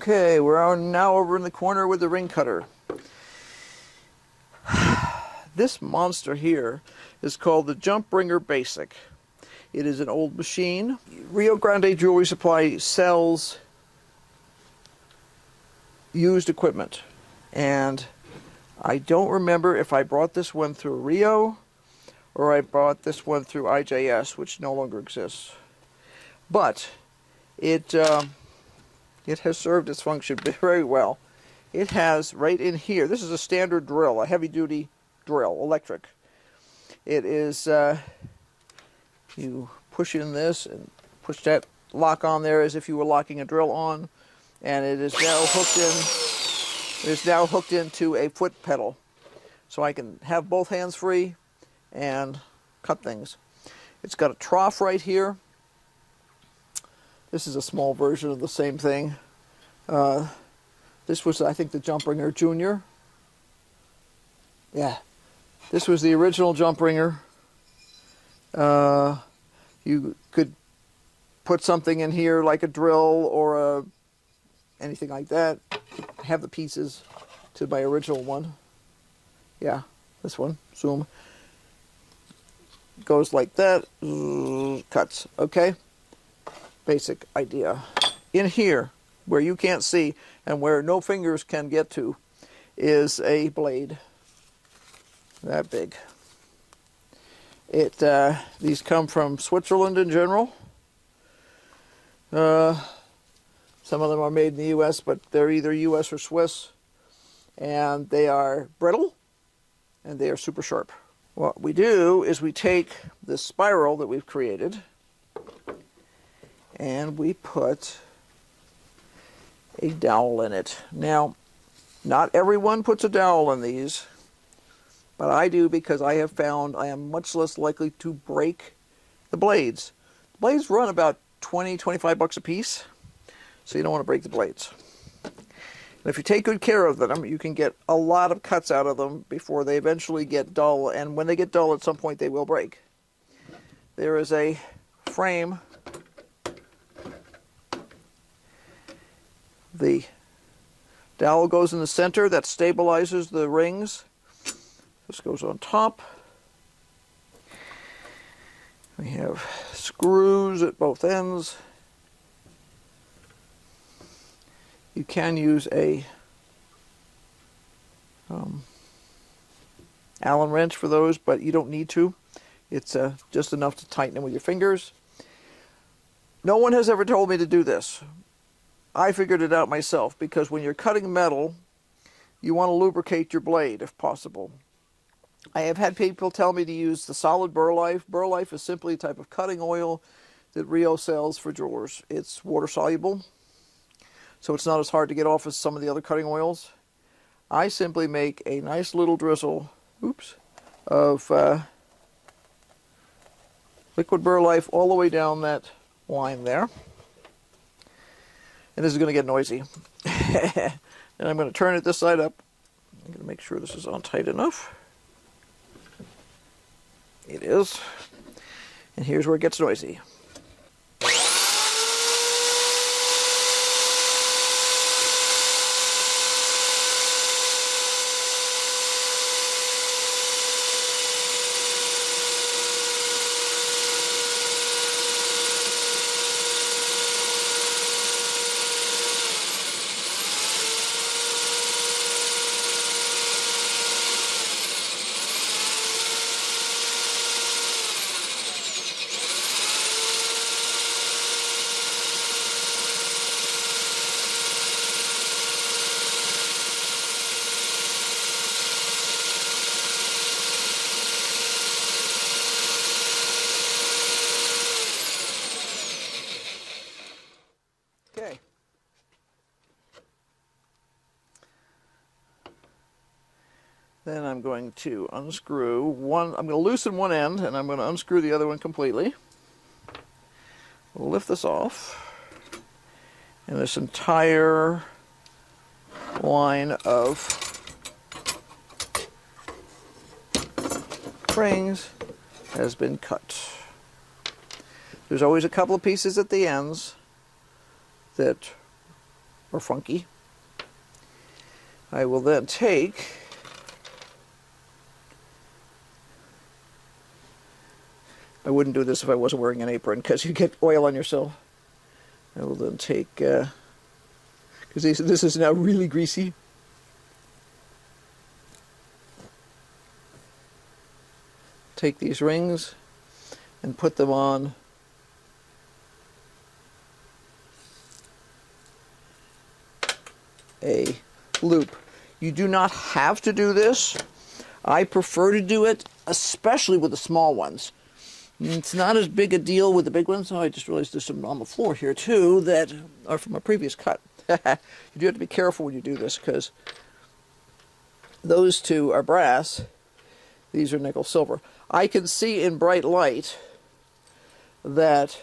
Okay, we're now over in the corner with the ring cutter. This monster here is called the Jump Bringer Basic. It is an old machine. Rio Grande Jewelry Supply sells used equipment, and I don't remember if I brought this one through Rio or I bought this one through IJS, which no longer exists. But it has served its function very well. It has right in here, this is a standard drill, a heavy-duty drill, electric. It is, you push in this and push that lock on there as if you were locking a drill on, and it is now hooked in. It is now hooked into a foot pedal, so I can have both hands free and cut things. It's got a trough right here. This is a small version of the same thing. This was, I think, the Jump Bringer Junior. Yeah, this was the original Jump Bringer. You could put something in here like a drill or anything like that. I have the pieces to my original one. Yeah, this one, zoom. Goes like that, cuts, okay? Basic idea. In here, where you can't see and where no fingers can get to, is a blade. That big. These come from Switzerland in general. Some of them are made in the U.S., but they're either U.S. or Swiss. And they are brittle, and they are super sharp. What we do is we take this spiral that we've created, and we put a dowel in it. Now, not everyone puts a dowel in these, but I do because I have found I am much less likely to break the blades. The blades run about 20, 25 bucks a piece, so you don't want to break the blades. And if you take good care of them, you can get a lot of cuts out of them before they eventually get dull, and when they get dull at some point they will break. There is a frame. The dowel goes in the center, that stabilizes the rings. This goes on top. We have screws at both ends. You can use a Allen wrench for those, but you don't need to. It's just enough to tighten them with your fingers. No one has ever told me to do this. I figured it out myself, because when you're cutting metal, you want to lubricate your blade if possible. I have had people tell me to use the solid burr life. Burr life is simply a type of cutting oil that Rio sells for jewelers. It's water soluble, so it's not as hard to get off as some of the other cutting oils. I simply make a nice little drizzle, of liquid burr life all the way down that line there. And this is going to get noisy. And I'm going to turn it this side up. I'm going to make sure this is on tight enough. It is. And here's where it gets noisy. Okay. Then I'm going to unscrew one. I'm going to loosen one end, and I'm going to unscrew the other one completely. We'll lift this off, and this entire line of rings has been cut. There's always a couple of pieces at the ends that or funky. I will then take I wouldn't do this if I wasn't wearing an apron because you get oil on yourself. I will then take, because this is now really greasy. Take these rings and put them on a loop. You do not have to do this. I prefer to do it, especially with the small ones. It's not as big a deal with the big ones. Oh, I just realized there's some on the floor here too that are from a previous cut. You do have to be careful when you do this because those two are brass. These are nickel silver. I can see in bright light that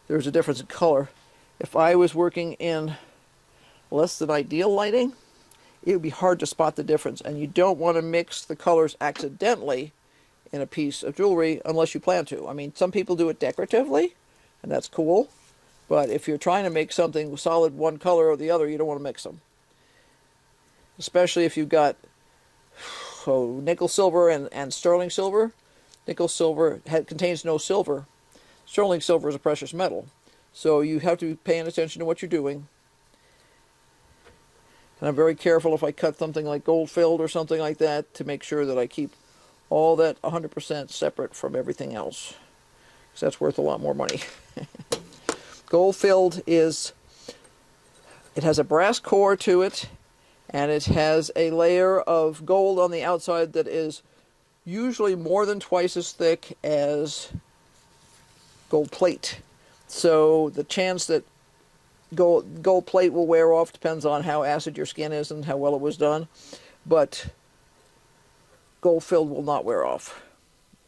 there's a difference in color. If I was working in less than ideal lighting, it would be hard to spot the difference, and you don't want to mix the colors accidentally in a piece of jewelry unless you plan to. I mean, some people do it decoratively, and that's cool, but if you're trying to make something solid one color or the other, you don't want to mix them. Especially if you've got nickel silver and sterling silver. Nickel silver contains no silver. Sterling silver is a precious metal, so you have to be paying attention to what you're doing. And I'm very careful if I cut something like gold-filled or something like that to make sure that I keep all that 100% separate from everything else, because that's worth a lot more money. Gold-filled it has a brass core to it, and it has a layer of gold on the outside that is usually more than twice as thick as gold plate. So the chance that gold plate will wear off depends on how acid your skin is and how well it was done, but gold filled will not wear off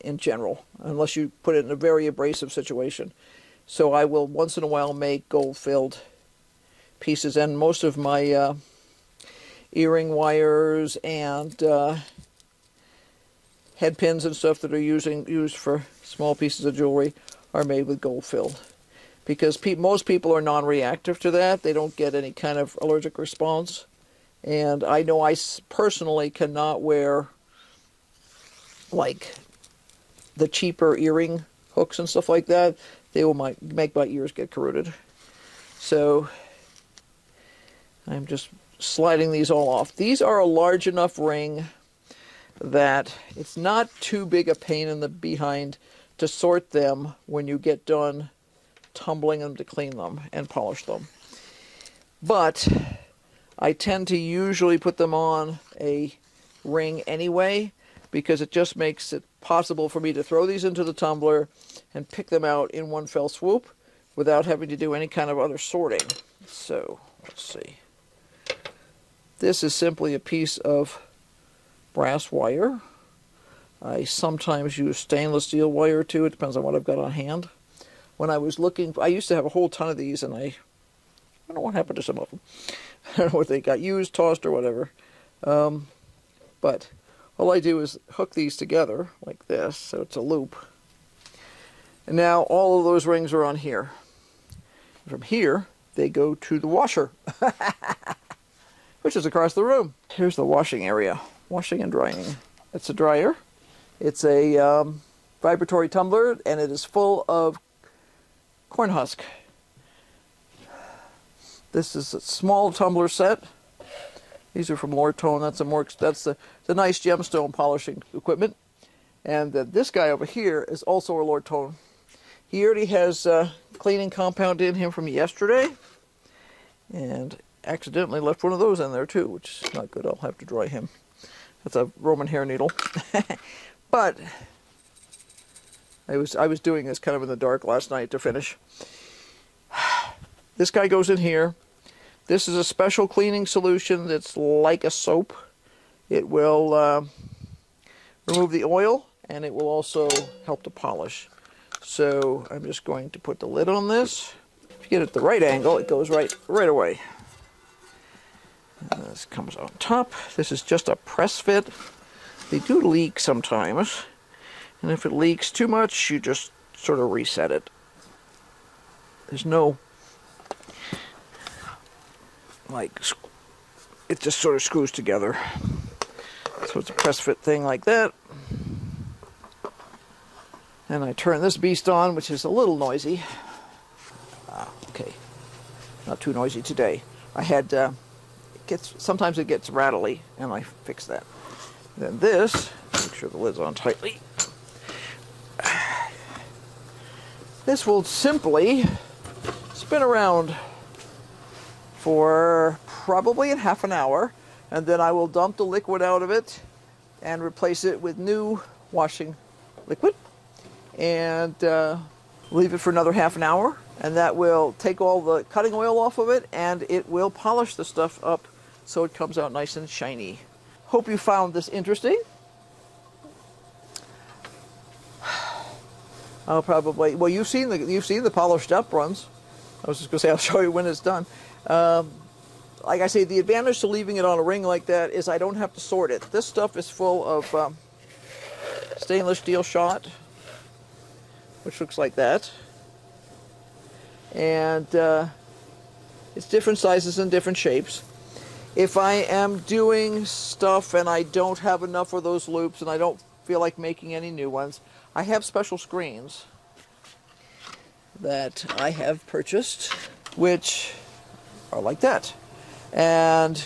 in general unless you put it in a very abrasive situation. So I will once in a while make gold filled pieces, and most of my earring wires and head pins and stuff that are used for small pieces of jewelry are made with gold filled, because most people are non-reactive to that. They don't get any kind of allergic response, and I know I personally cannot wear like the cheaper earring hooks and stuff like that. They will make my ears get corroded. So I'm just sliding these all off. These are a large enough ring that it's not too big a pain in the behind to sort them when you get done tumbling them to clean them and polish them. But I tend to usually put them on a ring anyway, because it just makes it possible for me to throw these into the tumbler and pick them out in one fell swoop without having to do any kind of other sorting. So, let's see. This is simply a piece of brass wire. I sometimes use stainless steel wire too. It depends on what I've got on hand. When I was looking, I used to have a whole ton of these, and I don't know what happened to some of them. I don't know what they got used, tossed, or whatever. But all I do is hook these together like this, so it's a loop. And now all of those rings are on here. From here, they go to the washer, which is across the room. Here's the washing area, washing and drying. It's a dryer. It's a vibratory tumbler, and it is full of corn husk. This is a small tumbler set. These are from Lortone. That's the nice gemstone polishing equipment. And this guy over here is also a Lortone. He already has cleaning compound in him from yesterday, and accidentally left one of those in there too, which is not good. I'll have to dry him. That's a Roman hair needle. But I was doing this kind of in the dark last night to finish. This guy goes in here. This is a special cleaning solution that's like a soap. It will remove the oil, and it will also help to polish. So I'm just going to put the lid on this. If you get it at the right angle, it goes right away. And this comes on top. This is just a press fit. They do leak sometimes, and if it leaks too much, you just sort of reset it. There's no like it just sort of screws together. So it's a press fit thing like that. And I turn this beast on, which is a little noisy. Okay, not too noisy today. I had sometimes it gets rattly, and I fix that. Then this, make sure the lid's on tightly. This will simply spin around for probably in half an hour, and then I will dump the liquid out of it and replace it with new washing liquid, and leave it for another half an hour, and that will take all the cutting oil off of it, and it will polish the stuff up so it comes out nice and shiny. Hope you found this interesting. I'll probably, well, you've seen the polished up runs. I was just going to say I'll show you when it's done. Like I say, the advantage to leaving it on a ring like that is I don't have to sort it. This stuff is full of stainless steel shot, which looks like that. And it's different sizes and different shapes. If I am doing stuff and I don't have enough of those loops and I don't feel like making any new ones, I have special screens that I have purchased, which are like that. And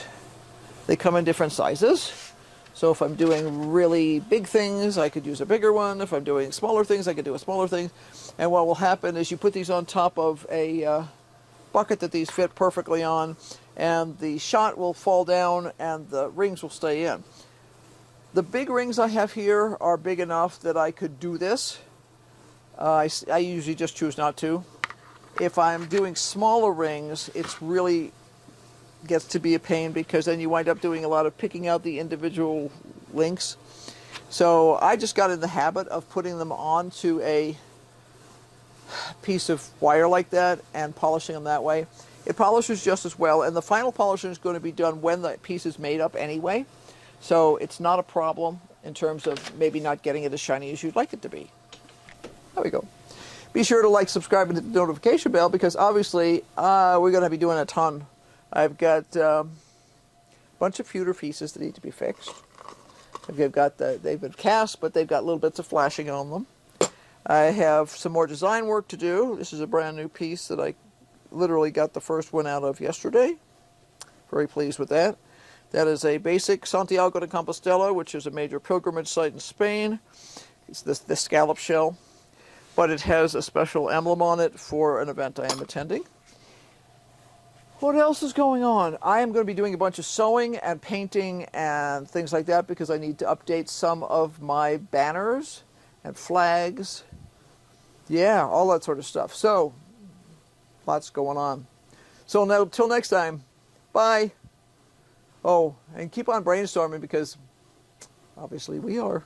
they come in different sizes. So if I'm doing really big things, I could use a bigger one. If I'm doing smaller things, I could do a smaller thing. And what will happen is you put these on top of a bucket that these fit perfectly on, and the shot will fall down and the rings will stay in. The big rings I have here are big enough that I could do this. I usually just choose not to. If I'm doing smaller rings, it's really gets to be a pain, because then you wind up doing a lot of picking out the individual links. So I just got in the habit of putting them onto a piece of wire like that and polishing them that way. It polishes just as well, and the final polishing is going to be done when the piece is made up anyway. So it's not a problem in terms of maybe not getting it as shiny as you'd like it to be. There we go. Be sure to like, subscribe, and hit the notification bell, because obviously we're going to be doing a ton. I've got a bunch of pewter pieces that need to be fixed. They've been cast, but they've got little bits of flashing on them. I have some more design work to do. This is a brand new piece that I literally got the first one out of yesterday. Very pleased with that. That is a basic Santiago de Compostela, which is a major pilgrimage site in Spain. It's this scallop shell, but it has a special emblem on it for an event I am attending. What else is going on? I am going to be doing a bunch of sewing and painting and things like that, because I need to update some of my banners and flags. Yeah, all that sort of stuff. So, lots going on. So now, till next time, bye. Oh, and keep on brainstorming, because obviously we are.